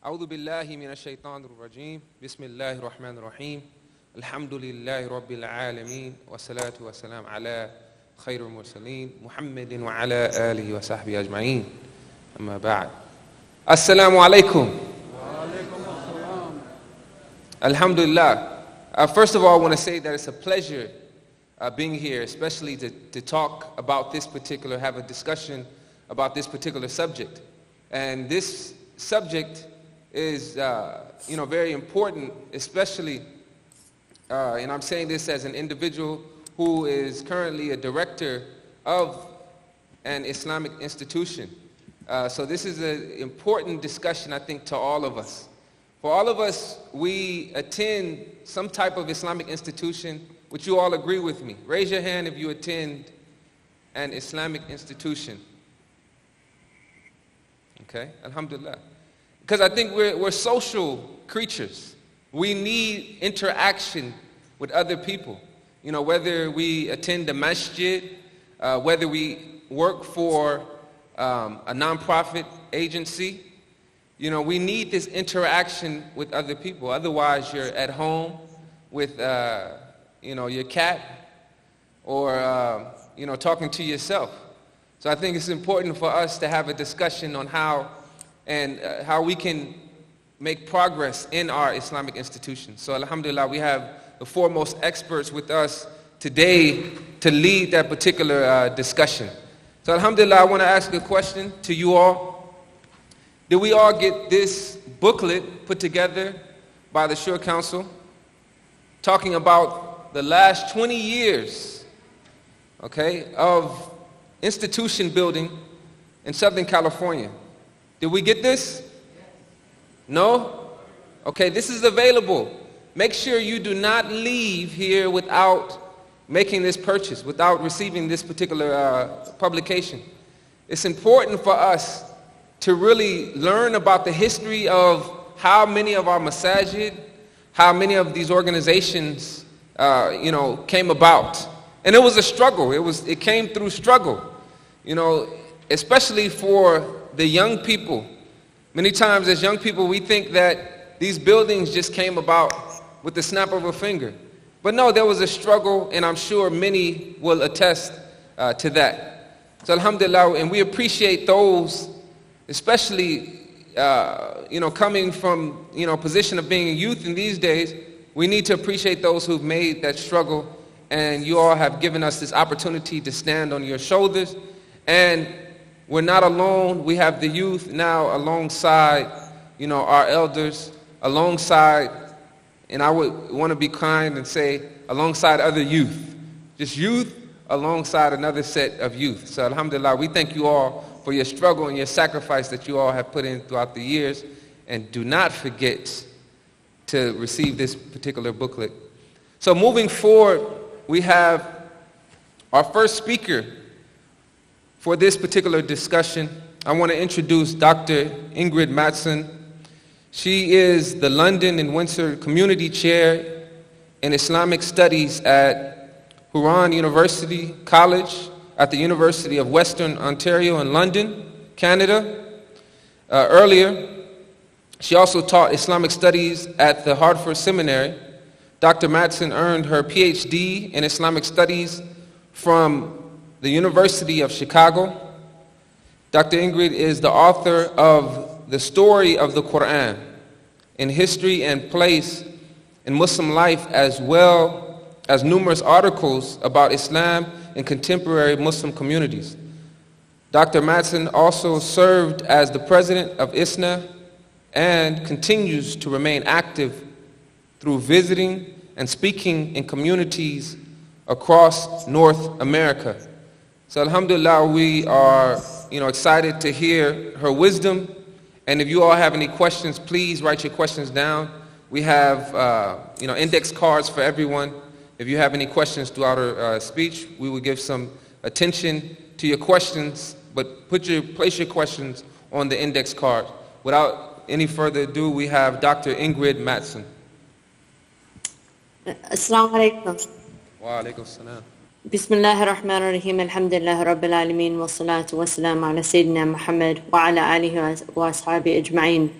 أعوذ بالله من الشيطان الرجيم بسم الله الرحمن الرحيم الحمد لله رب العالمين والصلاة والسلام على خير المرسلين محمد وعلى آله وصحبه أجمعين أما بعد السلام عليكم. Alhamdulillah. First of all, I want to say that it's a pleasure being here, especially to talk about this particular, have a discussion about this particular subject. And this subject is, very important, especially, and I'm saying this as an individual who is currently a director of an Islamic institution. So this is an important discussion, I think, to all of us. For all of us, we attend some type of Islamic institution. Would you all agree with me? Raise your hand if you attend an Islamic institution. Okay, alhamdulillah. Because I think we're social creatures. We need interaction with other people. You know, whether we attend a masjid, whether we work for a non-profit agency, you know, we need this interaction with other people. Otherwise, you're at home with, your cat or, talking to yourself. So I think it's important for us to have a discussion on how we can make progress in our Islamic institutions. So alhamdulillah, we have the foremost experts with us today to lead that particular discussion. So alhamdulillah, I want to ask a question to you all. Did we all get this booklet put together by the Shura Council talking about the last 20 years, of institution building in Southern California? Did we get this? No? Okay, this is available. Make sure you do not leave here without making this purchase, without receiving this particular publication. It's important for us to really learn about the history of how many of our masajid, how many of these organizations, came about. And it was a struggle. It came through struggle, especially for the young people. Many times as young people, we think that these buildings just came about with the snap of a finger. But no, there was a struggle, and I'm sure many will attest to that. So alhamdulillah, and we appreciate those, especially, coming from, position of being a youth in these days. We need to appreciate those who've made that struggle, and you all have given us this opportunity to stand on your shoulders. And we're not alone. We have the youth now alongside, our elders, alongside, and I would want to be kind and say alongside other youth. Just youth alongside another set of youth. So alhamdulillah, we thank you all for your struggle and your sacrifice that you all have put in throughout the years. And do not forget to receive this particular booklet. So moving forward, we have our first speaker for this particular discussion. I want to introduce Dr. Ingrid Mattson. She is the London and Windsor Community Chair in Islamic Studies at Huron University College at the University of Western Ontario in London, Canada. Earlier, she also taught Islamic Studies at the Hartford Seminary. Dr. Mattson earned her PhD in Islamic Studies from the University of Chicago. Dr. Ingrid is the author of The Story of the Quran in History and Place in Muslim Life, as well as numerous articles about Islam in contemporary Muslim communities. Dr. Mattson also served as the president of Ihsan and continues to remain active through visiting and speaking in communities across North America. So alhamdulillah, we are excited to hear her wisdom. And if you all have any questions, please write your questions down. We have index cards for everyone. If you have any questions throughout her speech, we will give some attention to your questions, but place your questions on the index card. Without any further ado, we have Dr. Ingrid Mattson. Assalamu alaikum. Wa alaikum salam. Bismillahir Rahmanir Rahim. Alhamdulillah Rabbil Alameen. Wa salatu wa salam ala Sayyidina Muhammad wa ala alihi wa ashabi ajma'in.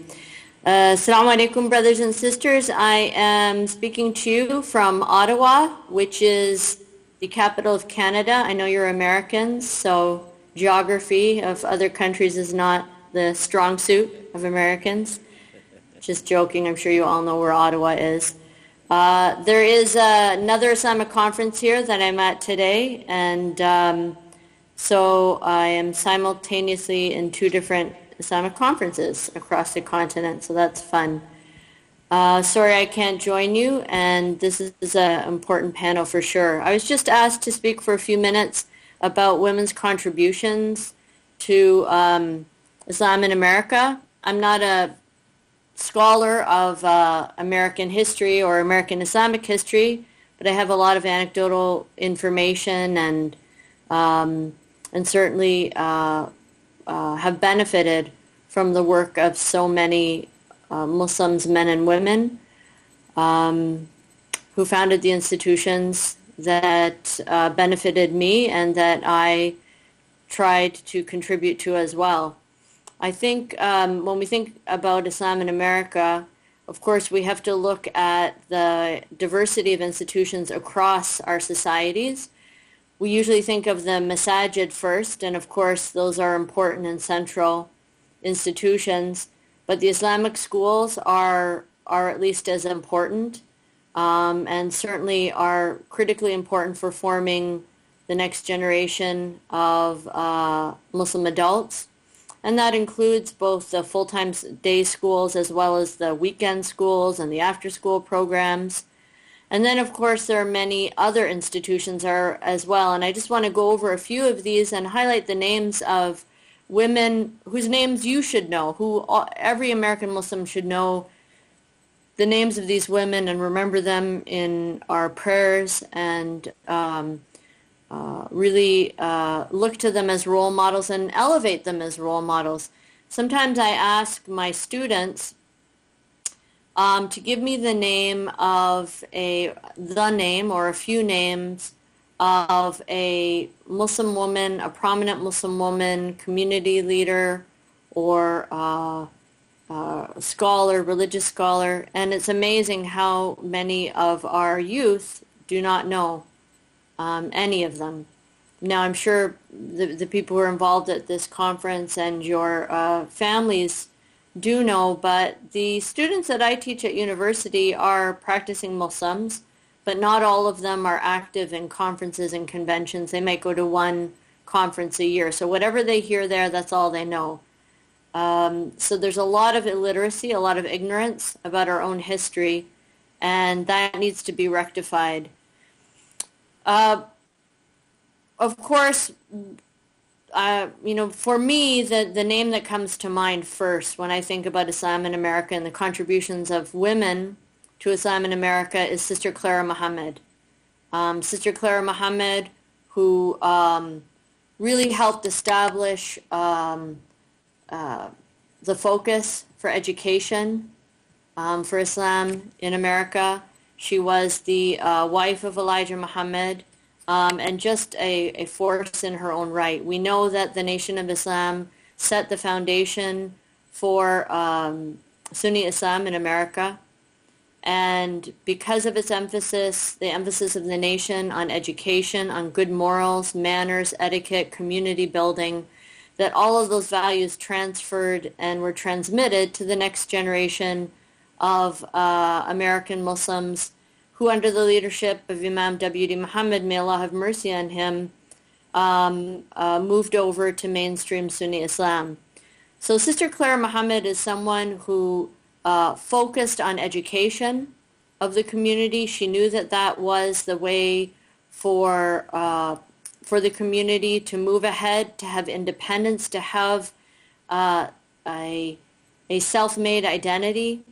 Assalamu alaikum, brothers and sisters. I am speaking to you from Ottawa, which is the capital of Canada. I know you're Americans, so geography of other countries is not the strong suit of Americans. Just joking. I'm sure you all know where Ottawa is. There is another Islamic conference here that I'm at today, and so I am simultaneously in two different Islamic conferences across the continent, so that's fun. Sorry I can't join you, and this is an important panel for sure. I was just asked to speak for a few minutes about women's contributions to Islam in America. I'm not a scholar of American history or American Islamic history, but I have a lot of anecdotal information and certainly have benefited from the work of so many Muslims, men and women, who founded the institutions that benefited me and that I tried to contribute to as well. I think when we think about Islam in America, of course, we have to look at the diversity of institutions across our societies. We usually think of the masajid first, and of course those are important and central institutions, but the Islamic schools are at least as important and certainly are critically important for forming the next generation of Muslim adults. And that includes both the full-time day schools as well as the weekend schools and the after-school programs. And then, of course, there are many other institutions as well. And I just want to go over a few of these and highlight the names of women whose names you should know, every American Muslim should know the names of these women and remember them in our prayers and really look to them as role models and elevate them as role models. Sometimes I ask my students to give me the name or a few names of a Muslim woman, a prominent Muslim woman, community leader, or scholar, religious scholar, and it's amazing how many of our youth do not know any of them. Now, I'm sure the people who are involved at this conference and your families do know, but the students that I teach at university are practicing Muslims, but not all of them are active in conferences and conventions. They might go to one conference a year. So whatever they hear there, that's all they know. So there's a lot of illiteracy, a lot of ignorance about our own history, and that needs to be rectified. Of course, for me, the name that comes to mind first when I think about Islam in America and the contributions of women to Islam in America is Sister Clara Muhammad. Sister Clara Muhammad, who really helped establish the focus for education for Islam in America. She was the wife of Elijah Muhammad, and just a force in her own right. We know that the Nation of Islam set the foundation for Sunni Islam in America, and because of its emphasis, the emphasis of the nation on education, on good morals, manners, etiquette, community building, that all of those values transferred and were transmitted to the next generation of American Muslims who, under the leadership of Imam W.D. Muhammad, may Allah have mercy on him, moved over to mainstream Sunni Islam. So Sister Clara Muhammad is someone who focused on education of the community. She knew that that was the way for the community to move ahead, to have independence, to have a self-made identity,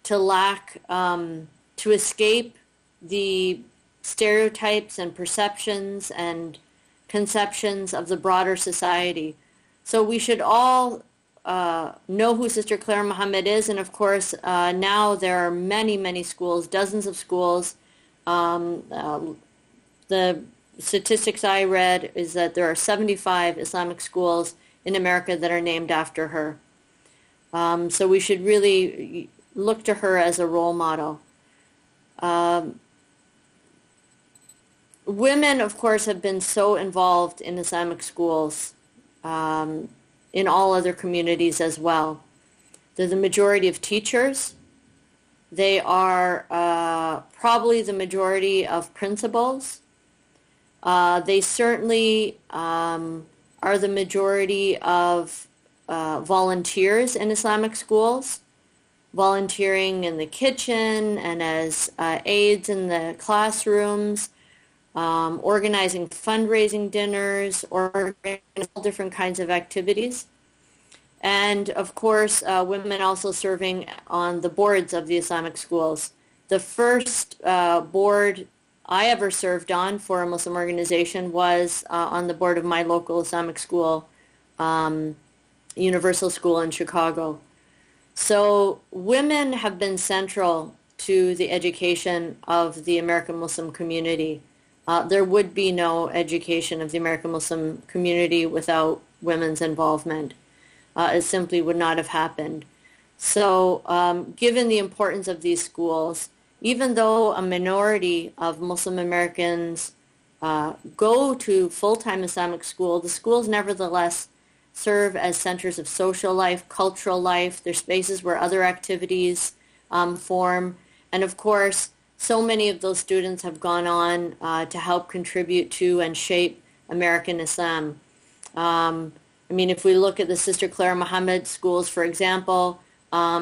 to escape the stereotypes and perceptions and conceptions of the broader society. So we should all know who Sister Clara Muhammad is, and of course now there are many, many schools, dozens of schools. The statistics I read is that there are 75 Islamic schools in America that are named after her. So we should really look to her as a role model. Women, of course, have been so involved in Islamic schools, in all other communities as well. They're the majority of teachers. They are probably the majority of principals. They certainly are the majority of volunteers in Islamic schools, volunteering in the kitchen and as aides in the classrooms, organizing fundraising dinners, organizing all different kinds of activities. And of course, women also serving on the boards of the Islamic schools. The first board I ever served on for a Muslim organization was on the board of my local Islamic school, Universal School in Chicago. So women have been central to the education of the American Muslim community. There would be no education of the American Muslim community without women's involvement. It simply would not have happened. So given the importance of these schools, even though a minority of Muslim Americans go to full-time Islamic school, the schools nevertheless serve as centers of social life, cultural life. They're spaces where other activities form. And of course, so many of those students have gone on to help contribute to and shape American Islam. I mean, if we look at the Sister Clara Muhammad schools, for example,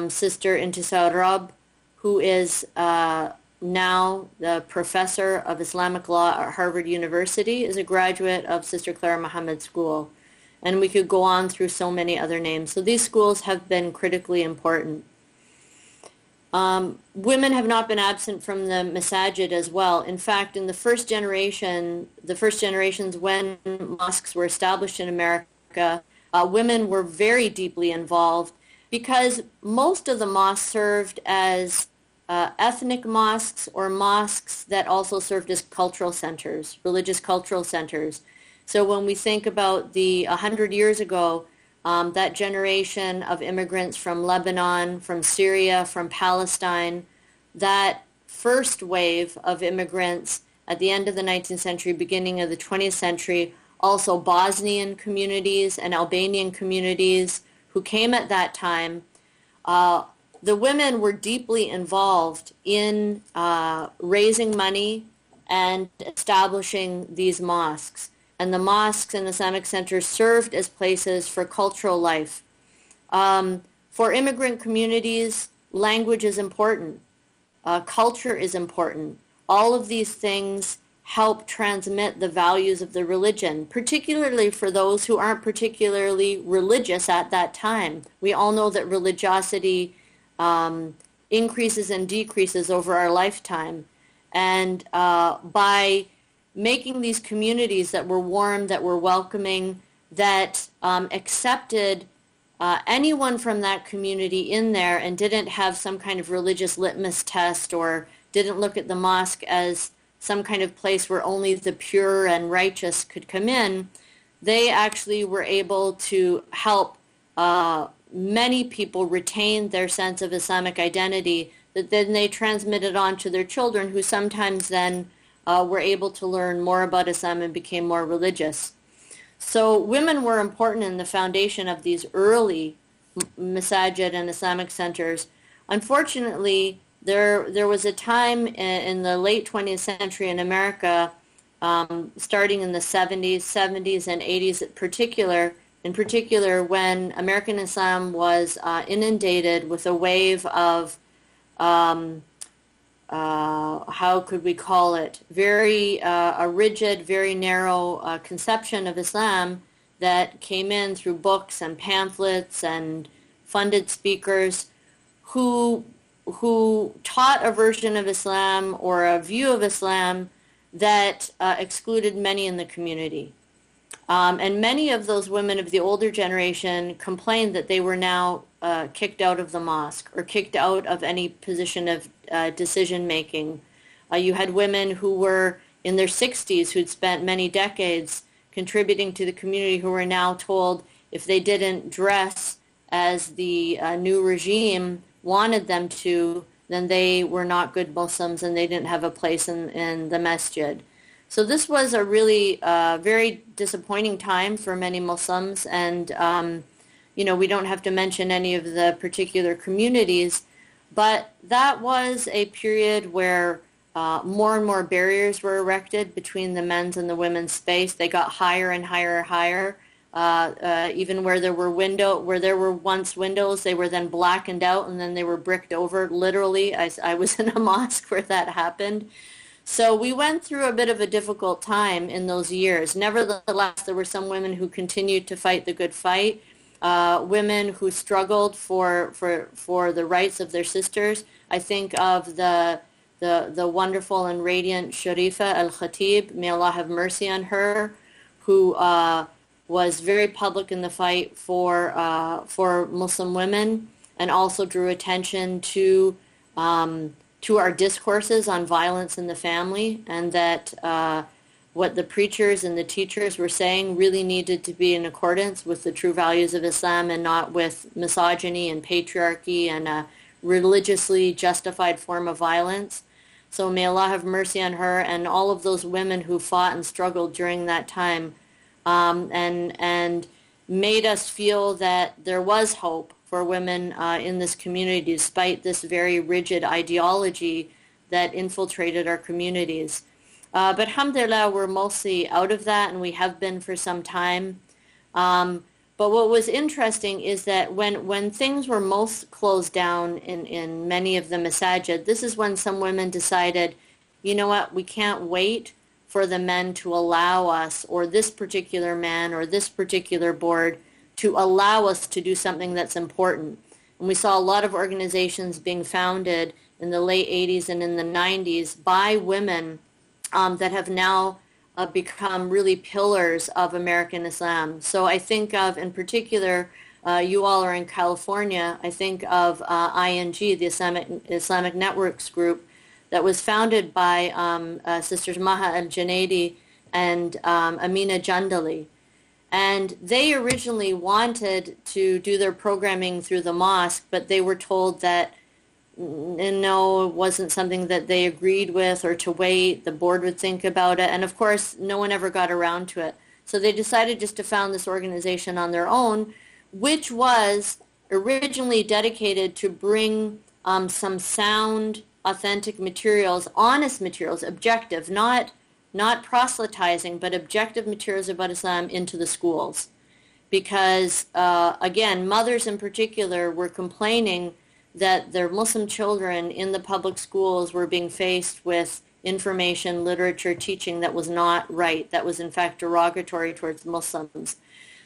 Sister Intisar Rab, who is now the professor of Islamic law at Harvard University, is a graduate of Sister Clara Muhammad School. And we could go on through so many other names. So these schools have been critically important. Women have not been absent from the masajid as well. In fact, in the first generations when mosques were established in America, women were very deeply involved because most of the mosques served as ethnic mosques or mosques that also served as cultural centers, religious cultural centers. So when we think about the 100 years ago, that generation of immigrants from Lebanon, from Syria, from Palestine, that first wave of immigrants at the end of the 19th century, beginning of the 20th century, also Bosnian communities and Albanian communities who came at that time, the women were deeply involved in raising money and establishing these mosques. And the mosques and Islamic centers served as places for cultural life. For immigrant communities, language is important. Culture is important. All of these things help transmit the values of the religion, particularly for those who aren't particularly religious at that time. We all know that religiosity increases and decreases over our lifetime. And by making these communities that were warm, that were welcoming, that accepted anyone from that community in there and didn't have some kind of religious litmus test or didn't look at the mosque as some kind of place where only the pure and righteous could come in, they actually were able to help many people retain their sense of Islamic identity that then they transmitted on to their children, who sometimes then were able to learn more about Islam and became more religious. So women were important in the foundation of these early masajid and Islamic centers. Unfortunately, there was a time in the late 20th century in America, starting in the 70s and 80s in particular when American Islam was inundated with a wave of how could we call it, a rigid, very narrow conception of Islam that came in through books and pamphlets and funded speakers who taught a version of Islam or a view of Islam that excluded many in the community. And many of those women of the older generation complained that they were now kicked out of the mosque or kicked out of any position of decision-making. You had women who were in their 60s who'd spent many decades contributing to the community who were now told if they didn't dress as the new regime wanted them to, then they were not good Muslims and they didn't have a place in the masjid. So this was a really very disappointing time for many Muslims, and we don't have to mention any of the particular communities, but that was a period where more and more barriers were erected between the men's and the women's space. They got higher and higher and higher. Even where there were once windows, they were then blackened out and then they were bricked over. Literally, I was in a mosque where that happened. So we went through a bit of a difficult time in those years. Nevertheless, there were some women who continued to fight the good fight, women who struggled for the rights of their sisters. I think of the wonderful and radiant Sharifa al-Khatib, may Allah have mercy on her, who was very public in the fight for Muslim women, and also drew attention to our discourses on violence in the family, and that what the preachers and the teachers were saying really needed to be in accordance with the true values of Islam and not with misogyny and patriarchy and a religiously justified form of violence. So may Allah have mercy on her and all of those women who fought and struggled during that time, and made us feel that there was hope for women in this community despite this very rigid ideology that infiltrated our communities. But alhamdulillah, we're mostly out of that, and we have been for some time. But what was interesting is that when things were most closed down in many of the masajid, this is when some women decided, you know what, we can't wait for the men to allow us, or this particular man or this particular board, to allow us to do something that's important. And we saw a lot of organizations being founded in the late 80s and in the 90s by women that have now become really pillars of American Islam. So I think of, in particular, you all are in California, I think of ING, the Islamic Networks Group, that was founded by Sisters Maha al-Junaidi and Amina Jandali. And they originally wanted to do their programming through the mosque, but they were told that no, it wasn't something that they agreed with, or to wait, the board would think about it. And of course, no one ever got around to it. So they decided just to found this organization on their own, which was originally dedicated to bring some sound, authentic materials, honest materials, objective, not proselytizing, but objective materials about Islam into the schools. Because, again, mothers in particular were complaining that their Muslim children in the public schools were being faced with information, literature, teaching that was not right, that was in fact derogatory towards Muslims.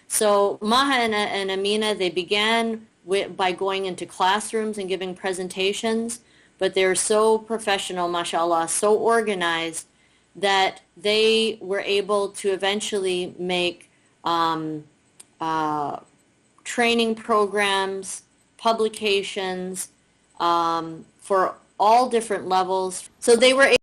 So Maha and Amina, they began by going into classrooms and giving presentations, but they were so professional, mashallah, so organized, that they were able to eventually make training programs, publications for all different levels. So they were